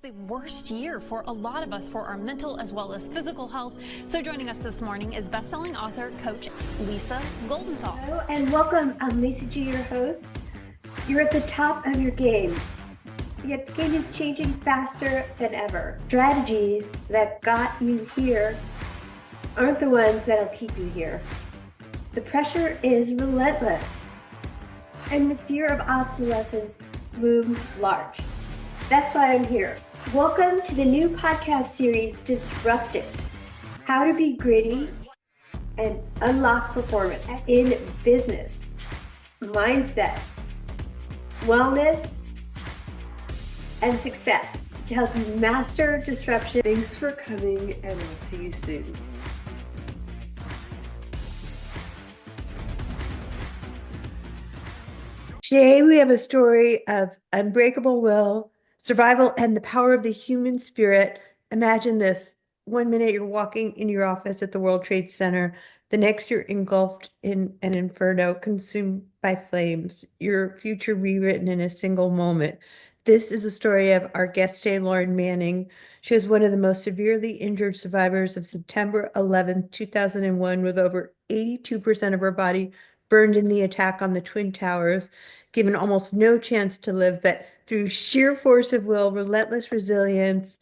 The worst year for a lot of us for our mental as well as physical health. So joining us this morning is best-selling author, coach Lisa Goldenthal. Hello and welcome. I'm Lisa G, your host. You're at the top of your game, yet the game is changing faster than ever. Strategies that got you here aren't the ones that'll keep you here. The pressure is relentless, and the fear of obsolescence looms large. That's why I'm here. Welcome to the new podcast series, Disrupted: How to Be Gritty and Unlock Performance in Business, Mindset, Wellness, and Success to help you master disruption. Thanks for coming, and I'll see you soon. Today we have a story of unbreakable will, survival, and the power of the human spirit. Imagine this. 1 minute you're walking in your office at the World Trade Center. The next you're engulfed in an inferno, consumed by flames, your future rewritten in a single moment. This is the story of our guest today, Lauren Manning. She was one of the most severely injured survivors of September 11, 2001, with over 82% of her body burned in the attack on the Twin Towers, given almost no chance to live, but through sheer force of will, relentless resilience,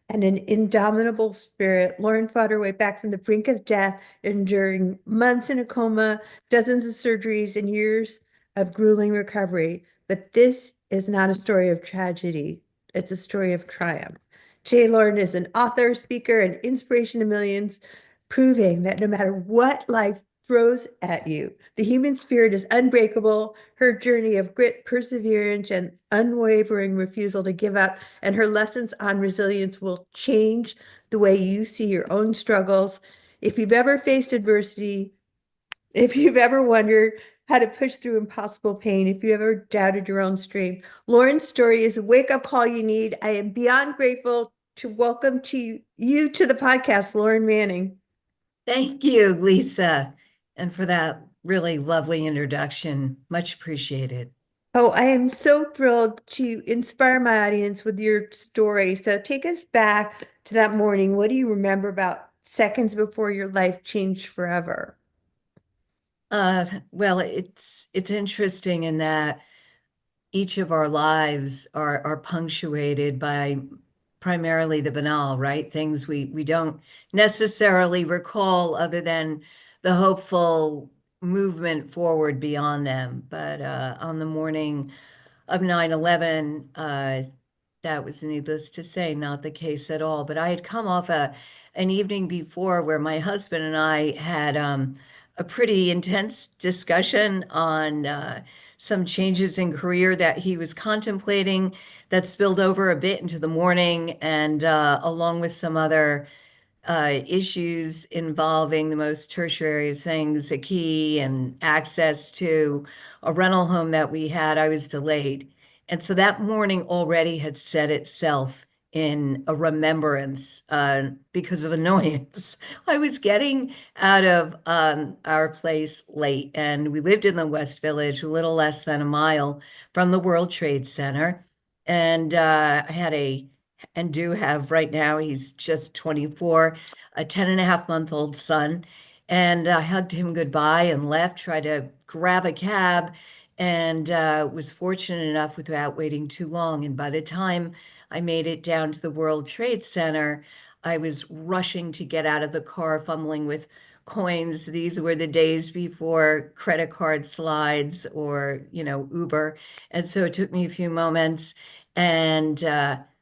and an indomitable spirit, Lauren fought her way back from the brink of death, enduring months in a coma, dozens of surgeries, and years of grueling recovery. But this is not a story of tragedy. It's a story of triumph. Today, Lauren is an author, speaker, and inspiration to millions, proving that no matter what life throws at you, the human spirit is unbreakable. Her journey of grit, perseverance, and unwavering refusal to give up, and her lessons on resilience will change the way you see your own struggles. If you've ever faced adversity, if you've ever wondered how to push through impossible pain, if you ever doubted your own strength, Lauren's story is a wake-up call you need. I am beyond grateful to welcome you to the podcast, Lauren Manning. Thank you, Lisa, and for that really lovely introduction. Much appreciated. Oh, I am so thrilled to inspire my audience with your story. So take us back to that morning. What do you remember about seconds before your life changed forever? Well, it's interesting in that each of our lives are punctuated by primarily the banal, right? Things we don't necessarily recall other than the hopeful movement forward beyond them. But on the morning of 9/11, that was, needless to say, not the case at all. But I had come off an evening before where my husband and I had a pretty intense discussion on some changes in career that he was contemplating that spilled over a bit into the morning, and along with some other issues involving the most tertiary of things, a key and access to a rental home that we had, I was delayed. And so that morning already had set itself in a remembrance because of annoyance. I was getting out of our place late, and we lived in the West Village, a little less than a mile from the World Trade Center. And I had and do have right now, he's just 24, a 10-and-a-half-month-old son. And I hugged him goodbye and left, tried to grab a cab, and was fortunate enough without waiting too long. And by the time I made it down to the World Trade Center, I was rushing to get out of the car, fumbling with coins. These were the days before credit card slides or, Uber. And so it took me a few moments and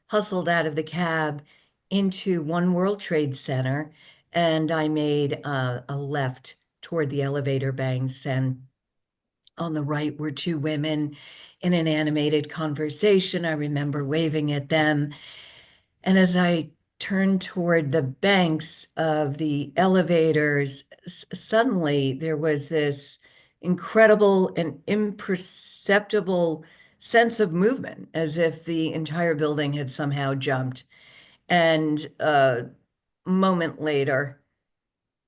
hustled out of the cab into One World Trade Center. And I made a left toward the elevator banks. And on the right were two women in an animated conversation. I remember waving at them. And as I turned toward the banks of the elevators, suddenly there was this incredible and imperceptible sense of movement, as if the entire building had somehow jumped. And a moment later,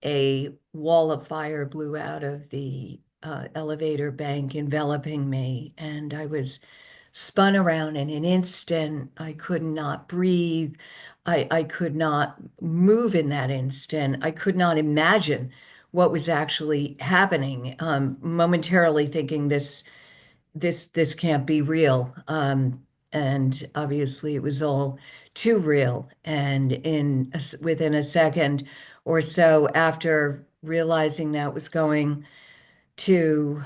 a wall of fire blew out of the elevator bank, enveloping me, and I was spun around in an instant. I could not breathe. I could not move in that instant. I could not imagine what was actually happening. Momentarily thinking this can't be real. And obviously it was all too real. And within a second or so after realizing that was going to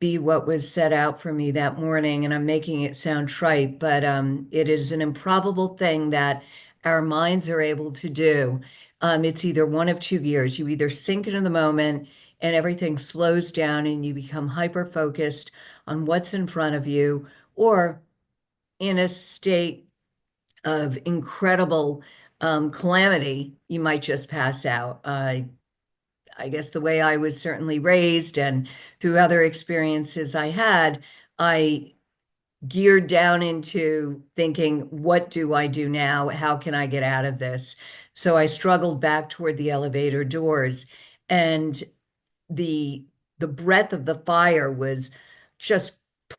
be what was set out for me that morning, and I'm making it sound trite, but it is an improbable thing that our minds are able to do. It's either one of two gears. You either sink into the moment and everything slows down and you become hyper focused on what's in front of you, or in a state of incredible calamity, you might just pass out. I guess the way I was certainly raised and through other experiences I had, I geared down into thinking, what do I do now? How can I get out of this? So I struggled back toward the elevator doors, and the the breath of the fire was just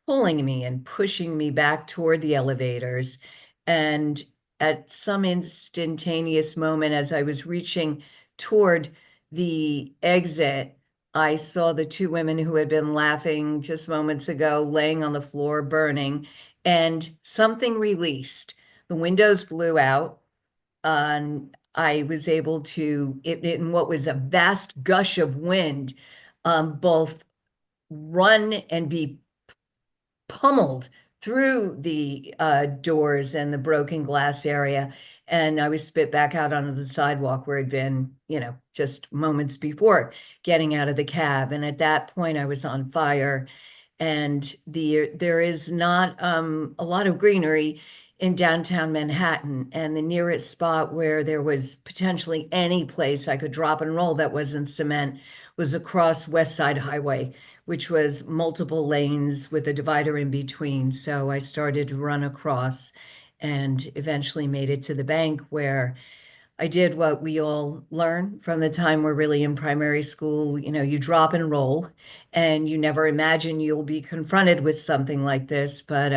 pulling me and pushing me back toward the elevators. And at some instantaneous moment, as I was reaching toward the exit, I saw the two women who had been laughing just moments ago laying on the floor burning, and something released. The windows blew out. I was able to, in what was a vast gush of wind, both run and be pummeled through the doors and the broken glass area. And I was spit back out onto the sidewalk where I'd been, just moments before getting out of the cab. And at that point, I was on fire. And there is not a lot of greenery in downtown Manhattan. And the nearest spot where there was potentially any place I could drop and roll that wasn't cement was across West Side Highway, which was multiple lanes with a divider in between. So I started to run across and eventually made it to the bank, where I did what we all learn from the time we're really in primary school. You drop and roll, and you never imagine you'll be confronted with something like this. But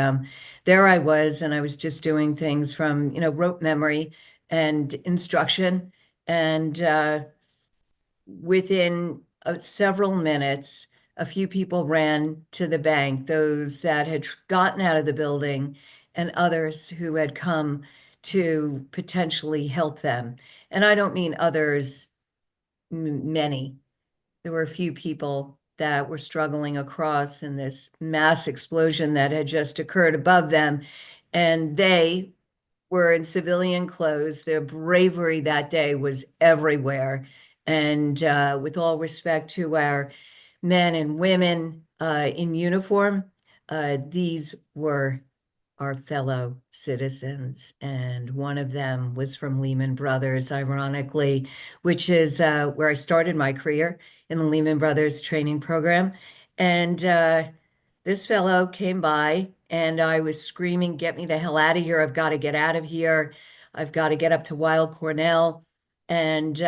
there I was, and I was just doing things from, rote memory and instruction. And within several minutes, a few people ran to the bank, those that had gotten out of the building and others who had come to potentially help them. And I don't mean others, many. There were a few people that were struggling across in this mass explosion that had just occurred above them. And they were in civilian clothes. Their bravery that day was everywhere. And with all respect to our men and women in uniform, these were our fellow citizens. And one of them was from Lehman Brothers, ironically, which is where I started my career, in the Lehman Brothers training program. And this fellow came by, and I was screaming, "Get me the hell out of here. I've got to get out of here. I've got to get up to Weill Cornell." And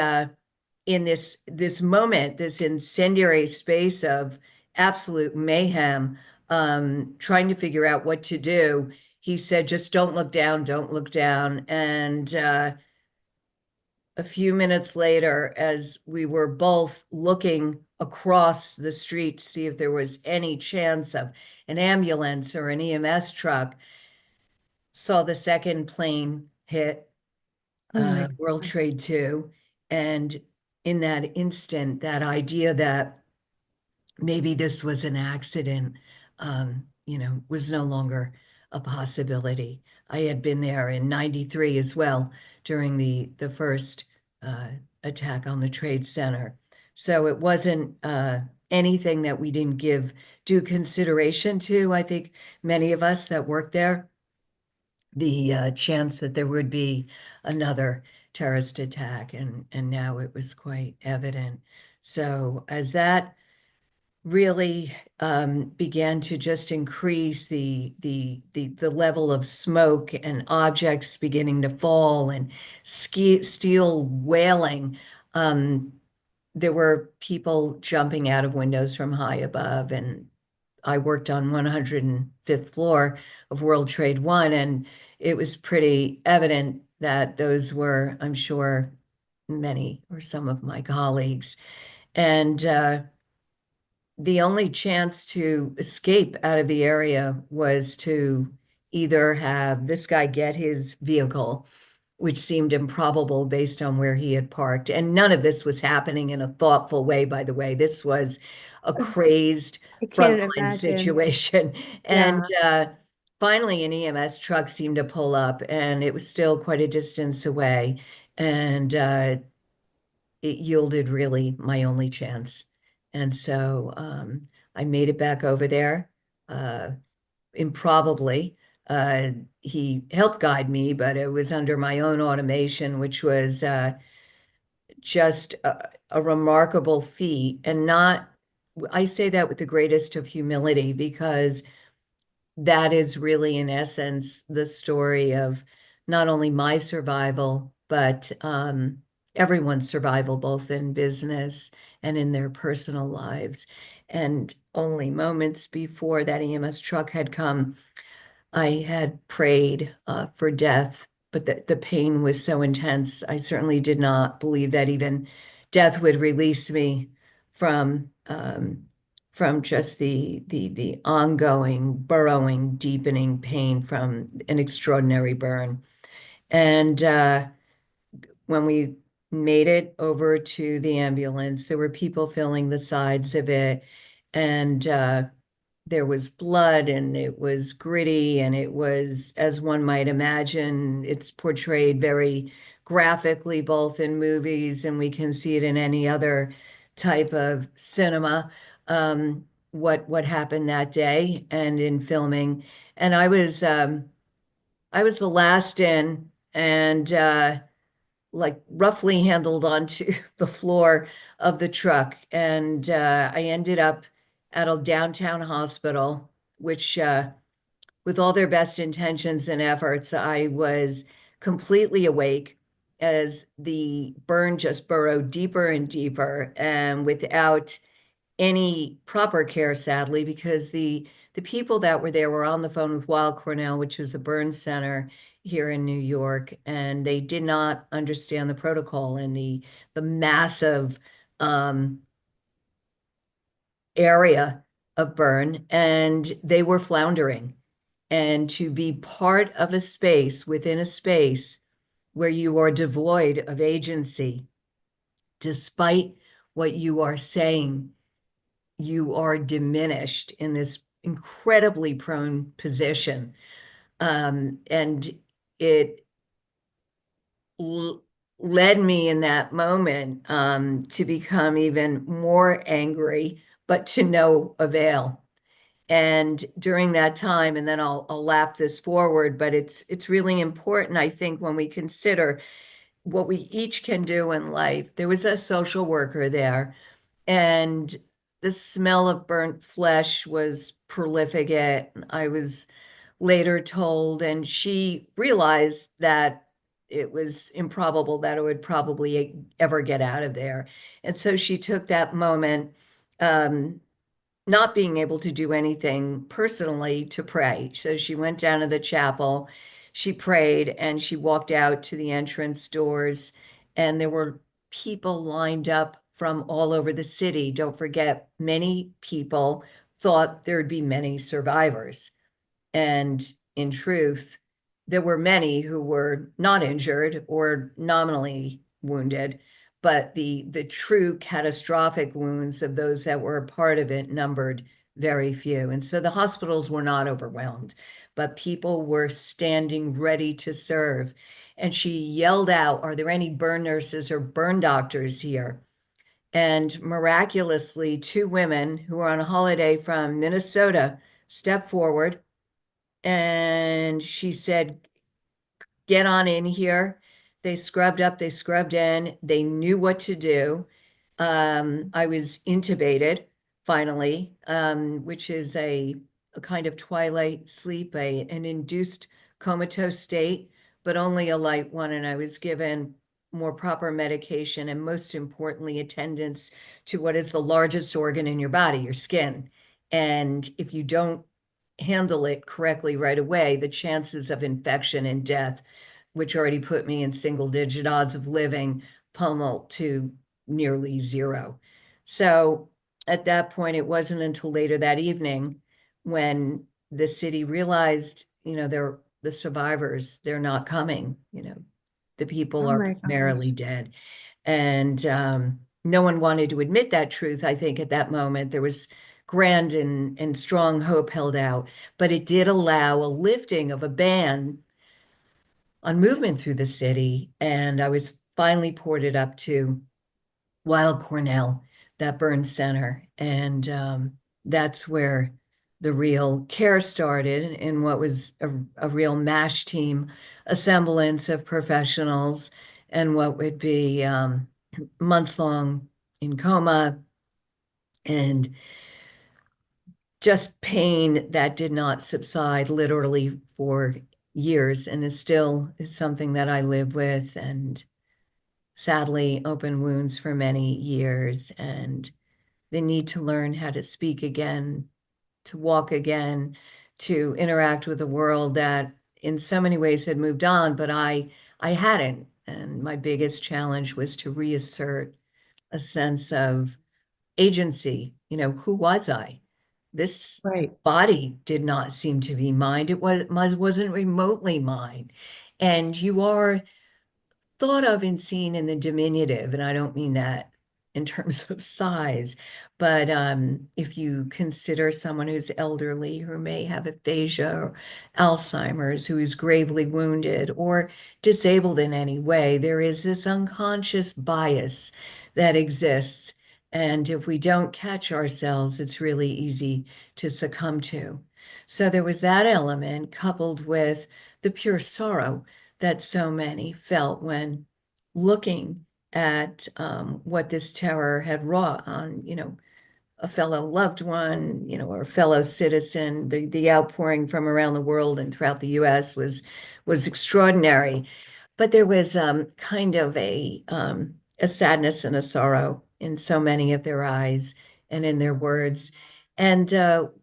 in this moment, this incendiary space of absolute mayhem, trying to figure out what to do, he said, "Just don't look down, don't look down." And a few minutes later, as we were both looking across the street to see if there was any chance of an ambulance or an EMS truck, saw the second plane hit World Trade II. And in that instant, that idea that maybe this was an accident, was no longer a possibility. I had been there in '93 as well during the first attack on the Trade Center. So it wasn't anything that we didn't give due consideration to. I think many of us that worked there, the chance that there would be another terrorist attack, and now it was quite evident. So as that really began to just increase the level of smoke and objects beginning to fall and steel wailing, there were people jumping out of windows from high above, and I worked on 105th floor of World Trade One, and it was pretty evident that those were, I'm sure, many or some of my colleagues. And the only chance to escape out of the area was to either have this guy get his vehicle, which seemed improbable based on where he had parked. And none of this was happening in a thoughtful way, by the way. This was a crazed I can't frontline imagine. situation. And Yeah. finally, an EMS truck seemed to pull up, and it was still quite a distance away. And it yielded really my only chance. And so I made it back over there, uh, improbably. Uh, he helped guide me, but it was under my own automation, which was just a remarkable feat. And not, I say that with the greatest of humility, because that is really, in essence, the story of not only my survival, but everyone's survival, both in business and in their personal lives. And only moments before that EMS truck had come, I had prayed for death, but the pain was so intense. I certainly did not believe that even death would release me from just the ongoing, burrowing, deepening pain from an extraordinary burn. And when we made it over to the ambulance, there were people filling the sides of it, and there was blood, and it was gritty, and it was, as one might imagine, it's portrayed very graphically, both in movies, and we can see it in any other type of cinema, what happened that day and in filming. And I was the last in, and like roughly handled onto the floor of the truck. And I ended up at a downtown hospital, which, with all their best intentions and efforts, I was completely awake as the burn just burrowed deeper and deeper, and without any proper care, sadly, because the people that were there were on the phone with Weill Cornell, which is a burn center here in New York, and they did not understand the protocol and the massive area of burn, and they were floundering. And to be part of a space within a space where you are devoid of agency, despite what you are saying, you are diminished in this incredibly prone position. And it led me in that moment to become even more angry, but to no avail. And during that time, and then I'll lap this forward, but it's really important, I think, when we consider what we each can do in life. There was a social worker there, and the smell of burnt flesh was prolific. I was later told, and she realized that it was improbable that it would probably ever get out of there. And so she took that moment, not being able to do anything personally, to pray. So she went down to the chapel, she prayed, and she walked out to the entrance doors, and there were people lined up from all over the city. Don't forget, many people thought there'd be many survivors. And in truth, there were many who were not injured or nominally wounded, but the true catastrophic wounds of those that were a part of it numbered very few. And so the hospitals were not overwhelmed, but people were standing ready to serve. And she yelled out, "Are there any burn nurses or burn doctors here?" And miraculously, two women who were on a holiday from Minnesota stepped forward, and she said, "Get on in here." They scrubbed up, they scrubbed in, they knew what to do. I was intubated finally, which is a kind of twilight sleep, an induced comatose state, but only a light one. And I was given more proper medication, and most importantly, attendance to what is the largest organ in your body, your skin. And if you don't handle it correctly right away, the chances of infection and death, which already put me in single-digit odds of living, pummel to nearly zero. So at that point, it wasn't until later that evening when the city realized, the survivors, they're not coming, the people Oh are my God. primarily dead. And no one wanted to admit that truth, I think, at that moment. There was grand and strong hope held out, but it did allow a lifting of a ban on movement through the city. And I was finally ported up to Weill Cornell, that burn center. And that's where the real care started, and what was a real MASH team, a semblance of professionals, and what would be months long in coma and just pain that did not subside literally for years, and is something that I live with, and sadly open wounds for many years, and the need to learn how to speak again, to walk again, to interact with a world that in so many ways had moved on, but I hadn't. And my biggest challenge was to reassert a sense of agency. Who was I? This Right. body did not seem to be mine. Wasn't remotely mine. And you are thought of and seen in the diminutive, and I don't mean that in terms of size, but if you consider someone who's elderly, who may have aphasia or Alzheimer's, who is gravely wounded or disabled in any way, there is this unconscious bias that exists. And if we don't catch ourselves, it's really easy to succumb to. So there was that element coupled with the pure sorrow that so many felt when looking at what this terror had wrought on, a fellow loved one, or a fellow citizen. The outpouring from around the world and throughout the U.S. was extraordinary, but there was kind of a sadness and a sorrow in so many of their eyes and in their words. And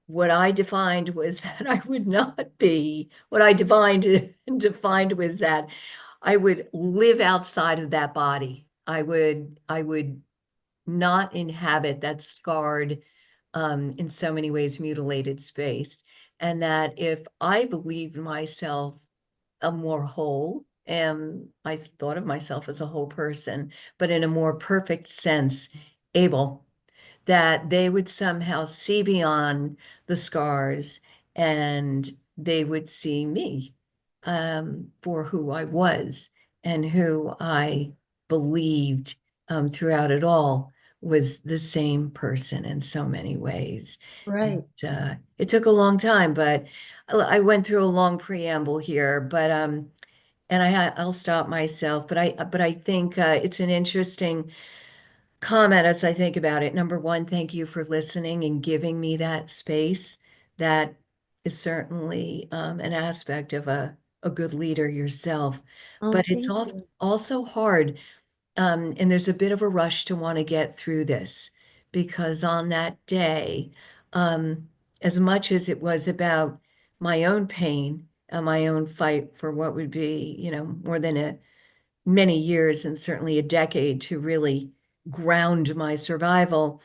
what I defined was that I would not be, what I defined was that I would live outside of that body. I would not inhabit that scarred, in so many ways mutilated space. And that if I believed myself a more whole, and I thought of myself as a whole person, but in a more perfect sense, able, that they would somehow see beyond the scars, and they would see me for who I was and who I believed throughout it all was the same person in so many ways. Right. And it took a long time, but I went through a long preamble here, but and I'll stop myself, but I think it's an interesting comment as I think about it. Number one, thank you for listening and giving me that space. That is certainly an aspect of a good leader yourself. Oh, But it's thank you. also hard, and there's a bit of a rush to want to get through this, because on that day, um, as much as it was about my own pain and my own fight for what would be, more than many years and certainly a decade to really ground my survival,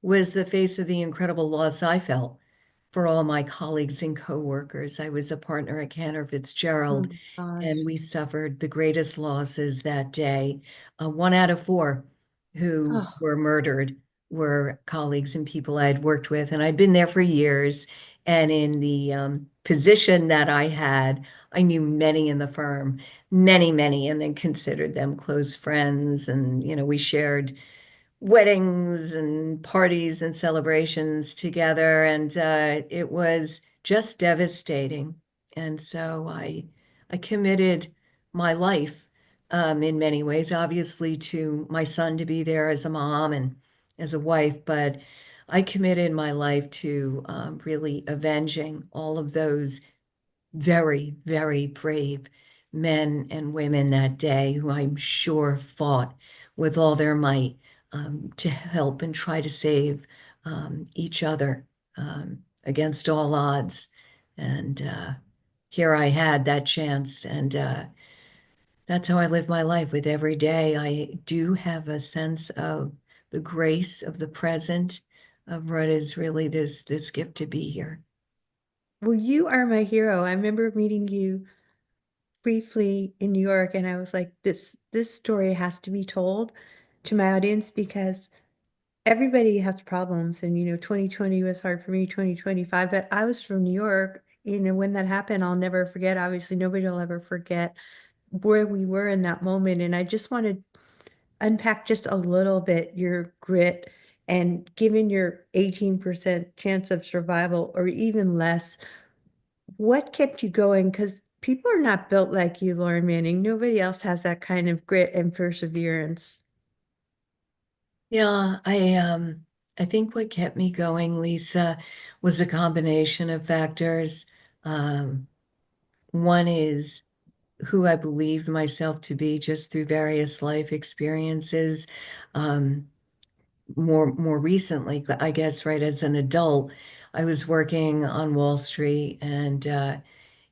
was the face of the incredible loss I felt for all my colleagues and coworkers. I was a partner at Cantor Oh Fitzgerald, my and gosh. we suffered the greatest losses that day. 1 out of 4 who Oh, were murdered were colleagues and people I had worked with, and I'd been there for years. And in the position that I had, I knew many in the firm, many, and then considered them close friends. And, we shared weddings and parties and celebrations together, and it was just devastating. And so I committed my life, in many ways, obviously to my son, to be there as a mom and as a wife, but I committed my life to really avenging all of those very, very brave men and women that day, who I'm sure fought with all their might to help and try to save each other against all odds. And here I had that chance. And that's how I live my life. With every day, I do have a sense of the grace of the present, of what is really this gift to be here. Well, you are my hero. I remember meeting you briefly in New York, and I was like, this story has to be told to my audience because everybody has problems. And 2020 was hard for me, 2025, but I was from New York. When that happened, I'll never forget. Obviously, nobody will ever forget where we were in that moment. And I just want to unpack just a little bit your grit, and given your 18% chance of survival or even less, what kept you going? Because people are not built like you, Lauren Manning. Nobody else has that kind of grit and perseverance. Yeah, I think what kept me going, Lisa, was a combination of factors. Um, One is who I believed myself to be just through various life experiences. Um, more recently, I guess, right as an adult, I was working on Wall Street, and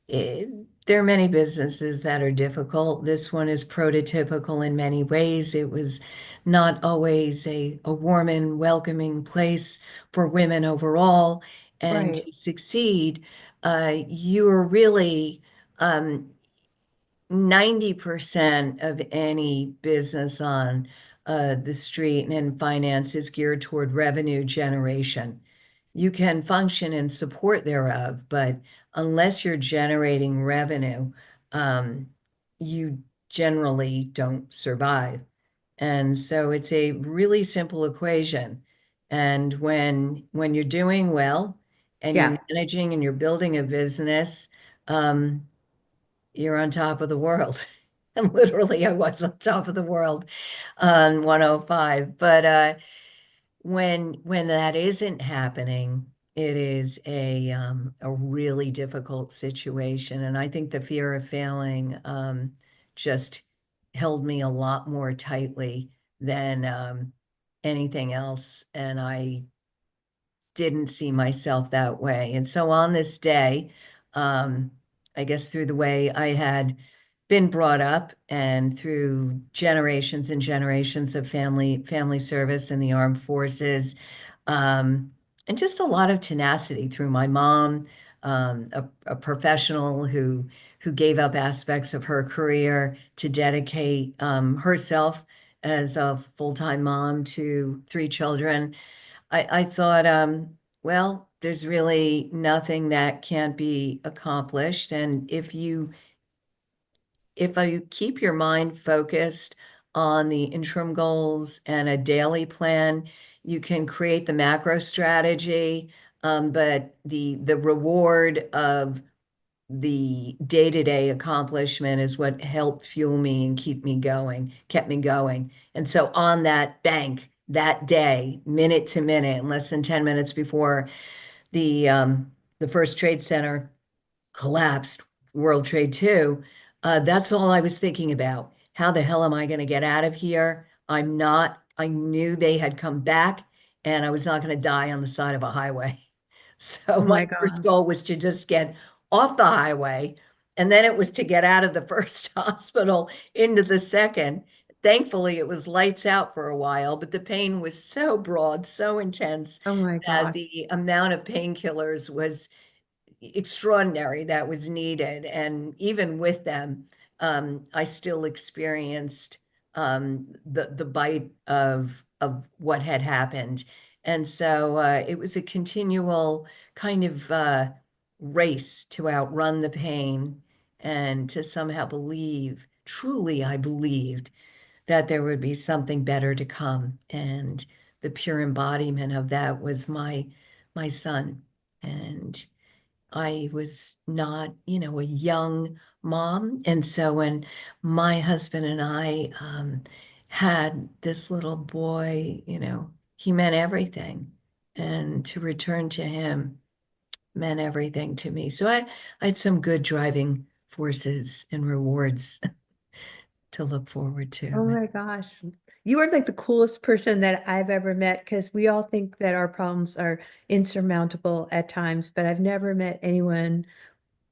it, there are many businesses that are difficult. This one is prototypical in many ways. It was not always a warm and welcoming place for women overall. And Right. to succeed, you are really um, 90% of any business on the street and in finance is geared toward revenue generation. You can function in support thereof, but unless you're generating revenue, um, you generally don't survive. And so it's a really simple equation. And when you're doing well and you're Yeah. managing and you're building a business, um, you're on top of the world. And literally, I was on top of the world on 105. But when that isn't happening, it is a really difficult situation. And I think the fear of failing just held me a lot more tightly than anything else. And I didn't see myself that way. And so on this day, um, I guess through the way I had been brought up and through generations and generations of family service in the armed forces, um, and just a lot of tenacity through my mom, a professional who gave up aspects of her career to dedicate herself as a full-time mom to three children. I thought, well, there's really nothing that can't be accomplished. And if you keep your mind focused on the interim goals and a daily plan, you can create the macro strategy. But the reward of the day-to-day accomplishment is what helped fuel me and kept me going. And so on that bank that day, minute to minute, and less than 10 minutes before the first trade center collapsed, World Trade Two, that's all I was thinking about. How the hell am I going to get out of here? I knew they had come back and I was not going to die on the side of a highway. So Oh my my first gosh. goal was to just get off the highway. And then it was to get out of the first hospital into the second. Thankfully, it was lights out for a while, but the pain was so broad, so intense Oh my that gosh. the amount of painkillers was extraordinary that was needed. And even with them, I still experienced the bite of what had happened. And so it was a continual kind of race to outrun the pain and to somehow believe, truly, I believed that there would be something better to come. And the pure embodiment of that was my son. And I was not, a young mom. And so when my husband and I had this little boy, he meant everything. And to return to him meant everything to me. So I had some good driving forces and rewards to look forward Oh to. my gosh. You are like the coolest person that I've ever met because we all think that our problems are insurmountable at times, but I've never met anyone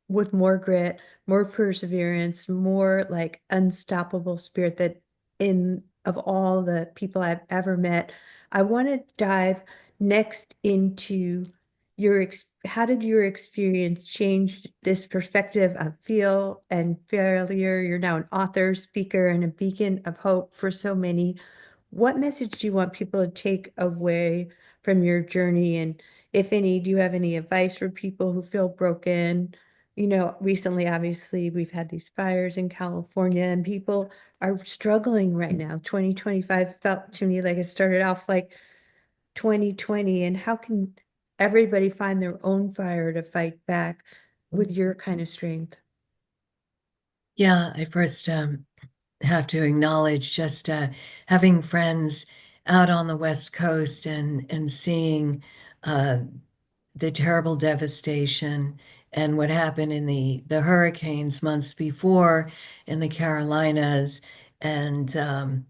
with more grit, more perseverance, more like unstoppable spirit that in of all the people I've ever met. I want to dive next into how did your experience change this perspective of feel and failure? You're now an author, speaker, and a beacon of hope for so many. What message do you want people to take away from your journey? And if any, do you have any advice for people who feel broken? Recently, obviously, we've had these fires in California and people are struggling right now. 2025 felt to me like it started off like 2020. And how can everybody find their own fire to fight back with your kind of strength? Yeah, I first have to acknowledge just having friends out on the West Coast and seeing uh, the terrible devastation and what happened in the hurricanes months before in the Carolinas. And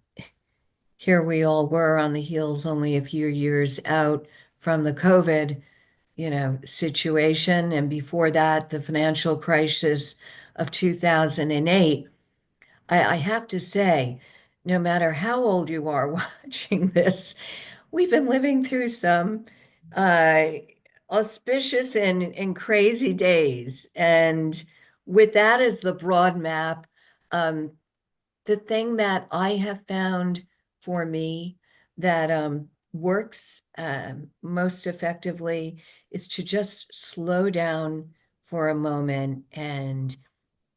here we all were on the heels only a few years out from the COVID, situation. And before that, the financial crisis of 2008. I have to say, no matter how old you are watching this, we've been living through some uh, auspicious and crazy days. And with that as the broad map, um, the thing that I have found for me that works most effectively is to just slow down for a moment and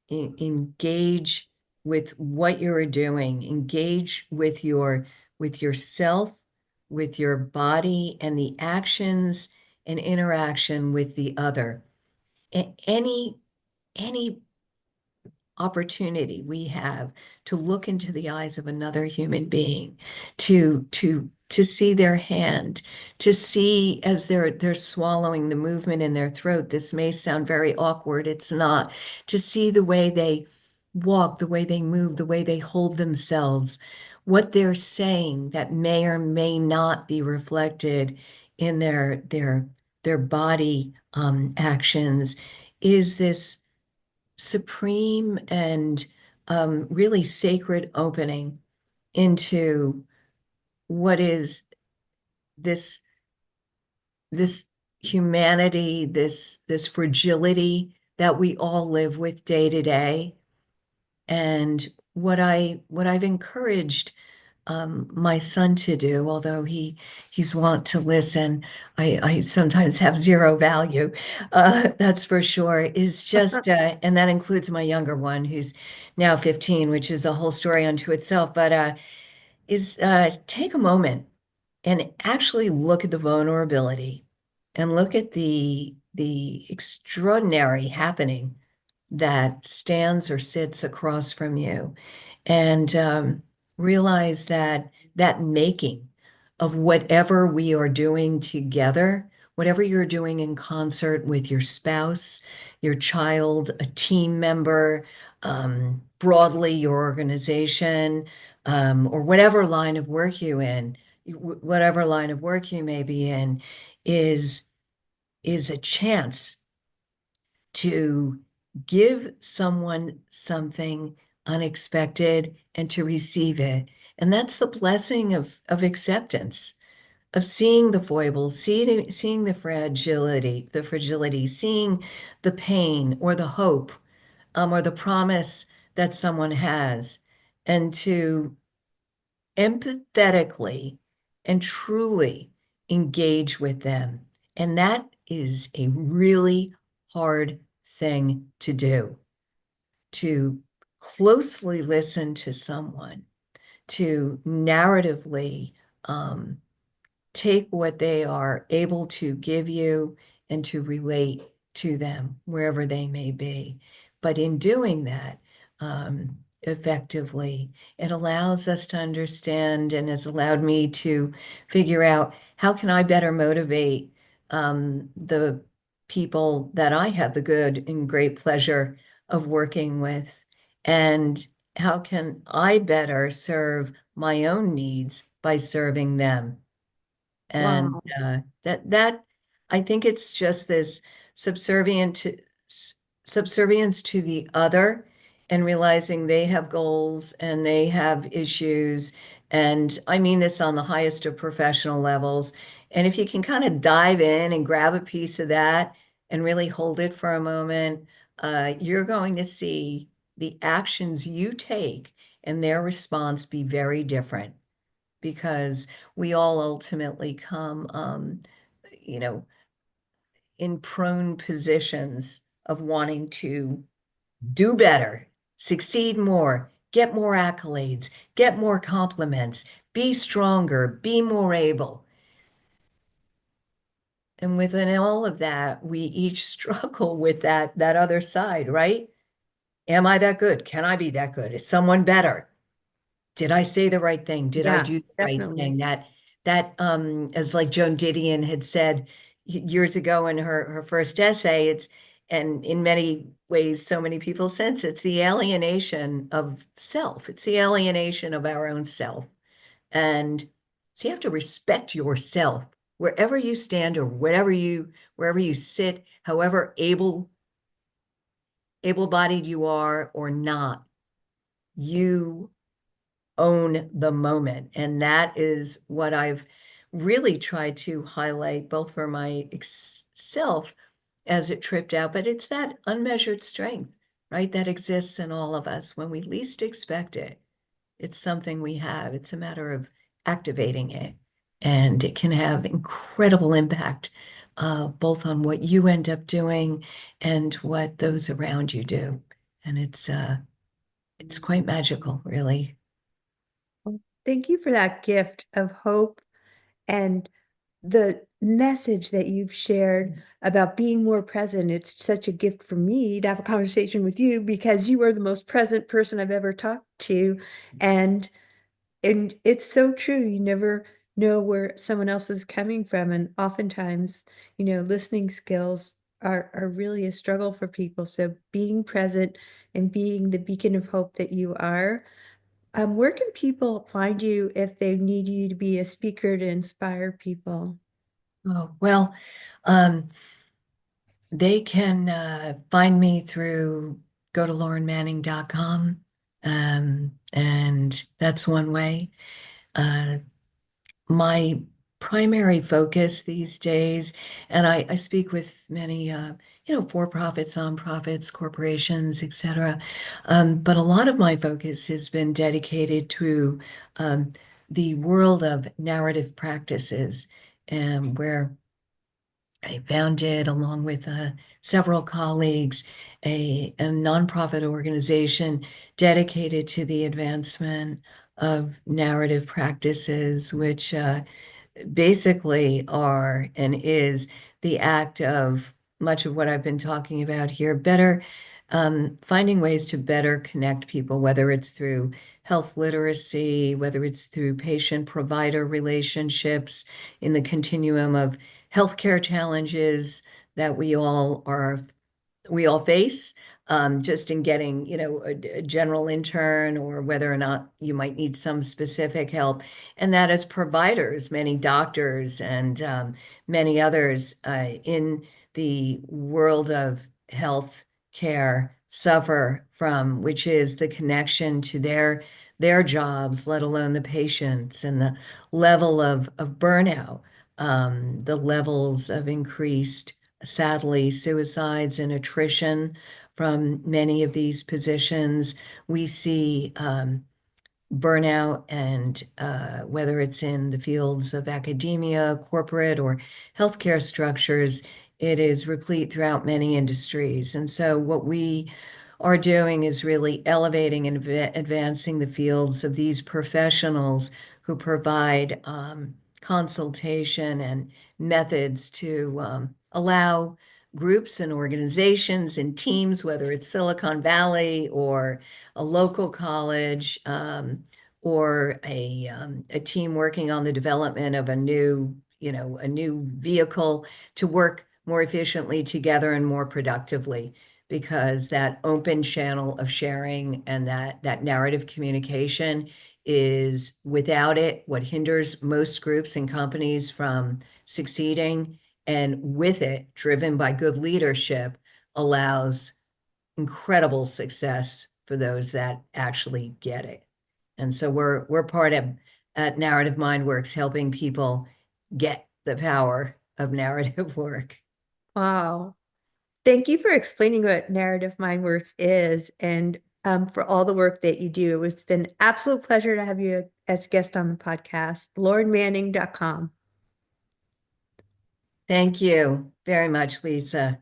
engage with what you're doing, engage with yourself, with your body, and the actions and interaction with the other. Any opportunity we have to look into the eyes of another human being, to see their hand, to see as they're swallowing the movement in their throat. This may sound very awkward, it's not. To see the way they walk, the way they move, the way they hold themselves, what they're saying that may or may not be reflected in their body actions is this supreme and really sacred opening into what is this this humanity, this fragility that we all live with day to day. And what I've encouraged my son to do, although he's want to listen, I sometimes have zero value, that's for sure, is just, and that includes my younger one who's now 15, which is a whole story unto itself, but is take a moment and actually look at the vulnerability and look at the extraordinary happening that stands or sits across from you and realize that that making of whatever we are doing together, whatever you're doing in concert with your spouse, your child, a team member, broadly your organization, or whatever line of work you in, whatever line of work you may be in, is is a chance to give someone something unexpected and to receive it. And that's the blessing of acceptance, of seeing the foibles, seeing the fragility, seeing the pain or the hope, or the promise that someone has, and to empathetically and truly engage with them. And that is a really hard thing to do, to closely listen to someone, to narratively um, take what they are able to give you and to relate to them wherever they may be. But in doing that effectively, it allows us to understand and has allowed me to figure out how can I better motivate the people that I have the good and great pleasure of working with. And how can I better serve my own needs by serving them? And Wow. that I think it's just this subservient to subservience to the other, and realizing they have goals and they have issues. And I mean this on the highest of professional levels. And if you can kind of dive in and grab a piece of that and really hold it for a moment, you're going to see the actions you take and their response be very different, because we all ultimately come, you know, in prone positions of wanting to do better, succeed more, get more accolades, get more compliments, be stronger, be more able. And within all of that, we each struggle with that other side, right? Am I that good? Can I be that good? Is someone better? Did I say the right thing? Did I Yeah, do the right definitely. thing? As like Joan Didion had said years ago in her first essay, and in many ways, so many people sense it's the alienation of self. It's the alienation of our own self. And so you have to respect yourself wherever you stand, or wherever you sit, however able-bodied you are or not. You own the moment. And that is what I've really tried to highlight, both for myself as it tripped out, but it's that unmeasured strength, right? That exists in all of us when we least expect it. It's something we have. It's a matter of activating it. And it can have incredible impact, both on what you end up doing and what those around you do. And it's quite magical, really. Well, thank you for that gift of hope and the message that you've shared about being more present. It's such a gift for me to have a conversation with you, because you are the most present person I've ever talked to. And and it's so true. You never know where someone else is coming from. And oftentimes, listening skills are really a struggle for people. So being present and being the beacon of hope that you are. Where can people find you if they need you to be a speaker to inspire people? Oh, well, um, they can find me through go to laurenmanning.com. And that's one way. Uh, my primary focus these days, and I speak with many, for-profits, nonprofits, corporations, etc. But a lot of my focus has been dedicated to the world of narrative practices, and where I founded, along with several colleagues, a nonprofit organization dedicated to the advancement of narrative practices, which basically are and is the act of much of what I've been talking about here. Better finding ways to better connect people, whether it's through health literacy, whether it's through patient-provider relationships in the continuum of healthcare challenges that we all face, just in getting, a general intern, or whether or not you might need some specific help. And that as providers, many doctors and many others in the world of health care suffer from, which is the connection to their jobs, let alone the patients, and the level of burnout, the levels of increased, sadly, suicides and attrition from many of these positions. We see burnout, and whether it's in the fields of academia, corporate, or healthcare structures, it is replete throughout many industries. And so what we are doing is really elevating and advancing the fields of these professionals who provide consultation and methods to allow groups and organizations and teams, whether it's Silicon Valley or a local college, or a team working on the development of a new vehicle, to work more efficiently together and more productively. because that open channel of sharing and that narrative communication is, without it, what hinders most groups and companies from succeeding. And with it, driven by good leadership, allows incredible success for those that actually get it. And so we're part of at Narrative Mindworks helping people get the power of narrative work. Wow. Thank you for explaining what Narrative Mindworks is and for all the work that you do. It's been an absolute pleasure to have you as a guest on the podcast. LaurenManning.com. Thank you very much, Lisa.